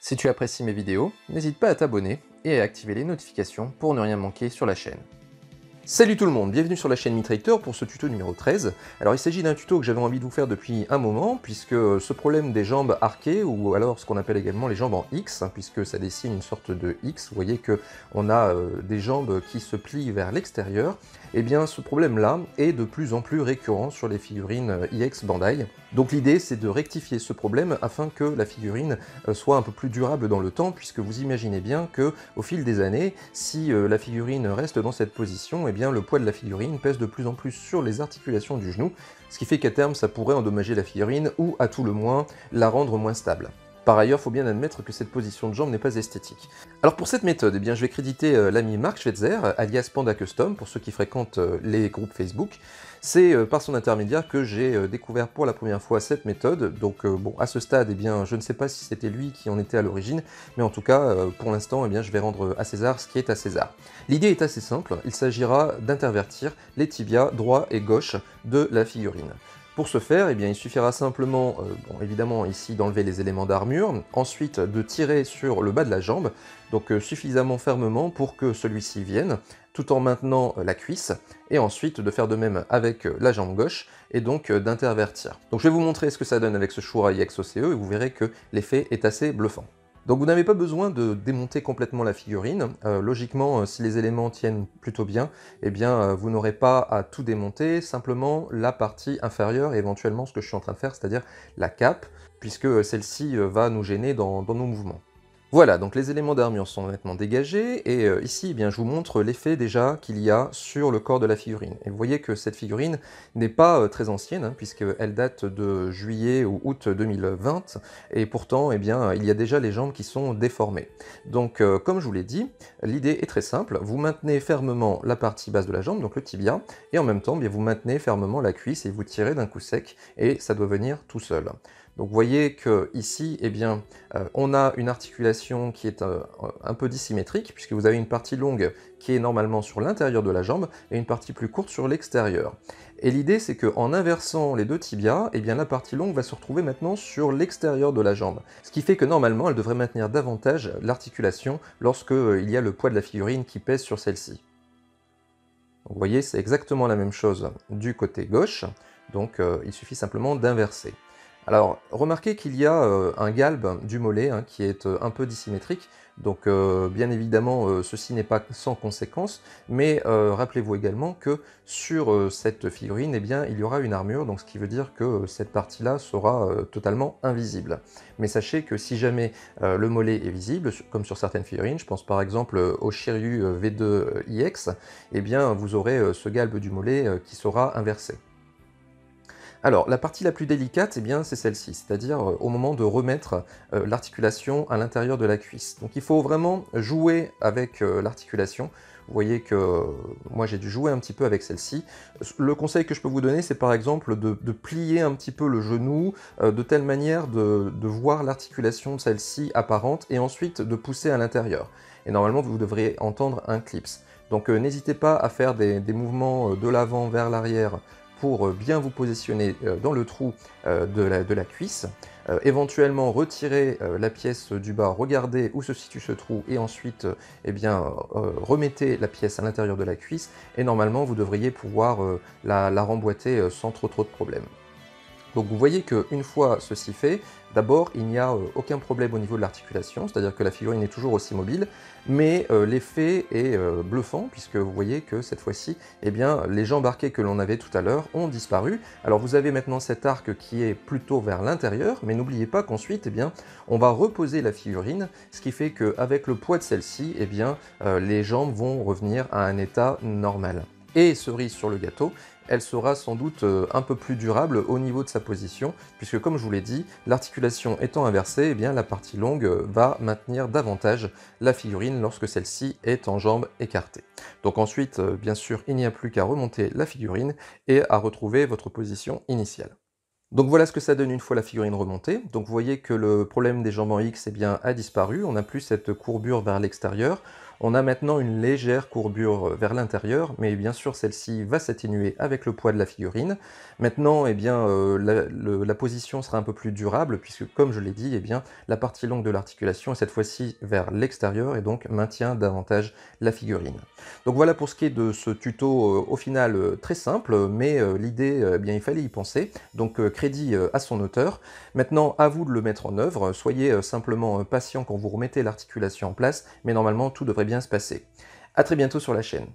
Si tu apprécies mes vidéos, n'hésite pas à t'abonner et à activer les notifications pour ne rien manquer sur la chaîne. Salut tout le monde, bienvenue sur la chaîne MiTrader pour ce tuto numéro 13. Alors il s'agit d'un tuto que j'avais envie de vous faire depuis un moment, puisque ce problème des jambes arquées, ou alors ce qu'on appelle également les jambes en X, puisque ça dessine une sorte de X, vous voyez que on a des jambes qui se plient vers l'extérieur, et bien ce problème-là est de plus en plus récurrent sur les figurines IX Bandai. Donc l'idée c'est de rectifier ce problème afin que la figurine soit un peu plus durable dans le temps, puisque vous imaginez bien que au fil des années, si la figurine reste dans cette position, eh bien le poids de la figurine pèse de plus en plus sur les articulations du genou, ce qui fait qu'à terme ça pourrait endommager la figurine ou à tout le moins la rendre moins stable. Par ailleurs, il faut bien admettre que cette position de jambe n'est pas esthétique. Alors pour cette méthode, eh bien, je vais créditer l'ami Marc Schweitzer, alias Panda Custom, pour ceux qui fréquentent les groupes Facebook. C'est par son intermédiaire que j'ai découvert pour la première fois cette méthode. Donc bon, à ce stade, eh bien, je ne sais pas si c'était lui qui en était à l'origine, mais en tout cas, pour l'instant, eh bien, je vais rendre à César ce qui est à César. L'idée est assez simple, il s'agira d'intervertir les tibias droit et gauche de la figurine. Pour ce faire, eh bien, il suffira simplement, évidemment ici d'enlever les éléments d'armure, ensuite de tirer sur le bas de la jambe, donc suffisamment fermement pour que celui-ci vienne, tout en maintenant la cuisse, et ensuite de faire de même avec la jambe gauche, et donc d'intervertir. Donc je vais vous montrer ce que ça donne avec ce Shura IX-OCE, et vous verrez que l'effet est assez bluffant. Donc vous n'avez pas besoin de démonter complètement la figurine. Logiquement, si les éléments tiennent plutôt bien, eh bien vous n'aurez pas à tout démonter, simplement la partie inférieure et éventuellement ce que je suis en train de faire, c'est-à-dire la cape, puisque celle-ci va nous gêner dans nos mouvements. Voilà, donc les éléments d'armure sont maintenant dégagés, et ici, eh bien, je vous montre l'effet déjà qu'il y a sur le corps de la figurine. Et vous voyez que cette figurine n'est pas très ancienne, puisqu'elle date de juillet ou août 2020, et pourtant, eh bien, il y a déjà les jambes qui sont déformées. Donc, comme je vous l'ai dit, l'idée est très simple, vous maintenez fermement la partie basse de la jambe, donc le tibia, et en même temps, bien, vous maintenez fermement la cuisse et vous tirez d'un coup sec, et ça doit venir tout seul. Donc vous voyez que ici, eh bien, on a une articulation qui est un peu dissymétrique, puisque vous avez une partie longue qui est normalement sur l'intérieur de la jambe, et une partie plus courte sur l'extérieur. Et l'idée, c'est qu'en inversant les deux tibias, eh bien, la partie longue va se retrouver maintenant sur l'extérieur de la jambe. Ce qui fait que normalement, elle devrait maintenir davantage l'articulation lorsque il y a le poids de la figurine qui pèse sur celle-ci. Vous voyez, c'est exactement la même chose du côté gauche, donc il suffit simplement d'inverser. Alors, remarquez qu'il y a un galbe du mollet qui est un peu dissymétrique, donc bien évidemment ceci n'est pas sans conséquence, mais rappelez-vous également que sur cette figurine, eh bien, il y aura une armure, donc ce qui veut dire que cette partie-là sera totalement invisible. Mais sachez que si jamais le mollet est visible, comme sur certaines figurines, je pense par exemple au Shiryu V2 IX, eh bien vous aurez ce galbe du mollet qui sera inversé. Alors, la partie la plus délicate, eh bien, c'est celle-ci, c'est-à-dire au moment de remettre l'articulation à l'intérieur de la cuisse. Donc il faut vraiment jouer avec l'articulation. Vous voyez que moi j'ai dû jouer un petit peu avec celle-ci. Le conseil que je peux vous donner, c'est par exemple de plier un petit peu le genou de telle manière de voir l'articulation de celle-ci apparente et ensuite de pousser à l'intérieur. Et normalement, vous devriez entendre un clips. Donc n'hésitez pas à faire des mouvements de l'avant vers l'arrière pour bien vous positionner dans le trou de la cuisse, éventuellement retirer la pièce du bas, regardez où se situe ce trou, et ensuite eh bien, remettez la pièce à l'intérieur de la cuisse, et normalement vous devriez pouvoir la remboîter sans trop de problèmes. Donc vous voyez qu'une fois ceci fait, d'abord il n'y a aucun problème au niveau de l'articulation, c'est-à-dire que la figurine est toujours aussi mobile, mais l'effet est bluffant, puisque vous voyez que cette fois-ci, eh bien, les jambes arquées que l'on avait tout à l'heure ont disparu. Alors vous avez maintenant cet arc qui est plutôt vers l'intérieur, mais n'oubliez pas qu'ensuite, eh bien, on va reposer la figurine, ce qui fait qu'avec le poids de celle-ci, eh bien, les jambes vont revenir à un état normal. Et cerise sur le gâteau, elle sera sans doute un peu plus durable au niveau de sa position, puisque comme je vous l'ai dit, l'articulation étant inversée, eh bien, la partie longue va maintenir davantage la figurine lorsque celle-ci est en jambes écartées. Donc ensuite, bien sûr, il n'y a plus qu'à remonter la figurine et à retrouver votre position initiale. Donc voilà ce que ça donne une fois la figurine remontée. Donc vous voyez que le problème des jambes en X eh bien, a disparu, on n'a plus cette courbure vers l'extérieur. On a maintenant une légère courbure vers l'intérieur, mais bien sûr celle-ci va s'atténuer avec le poids de la figurine. Maintenant, eh bien, la position sera un peu plus durable, puisque comme je l'ai dit, eh bien, la partie longue de l'articulation est cette fois-ci vers l'extérieur et donc maintient davantage la figurine. Donc voilà pour ce qui est de ce tuto au final très simple, mais l'idée, eh bien, il fallait y penser, donc crédit à son auteur. Maintenant, à vous de le mettre en œuvre, soyez simplement patient quand vous remettez l'articulation en place, mais normalement tout devrait bien se passer. A très bientôt sur la chaîne.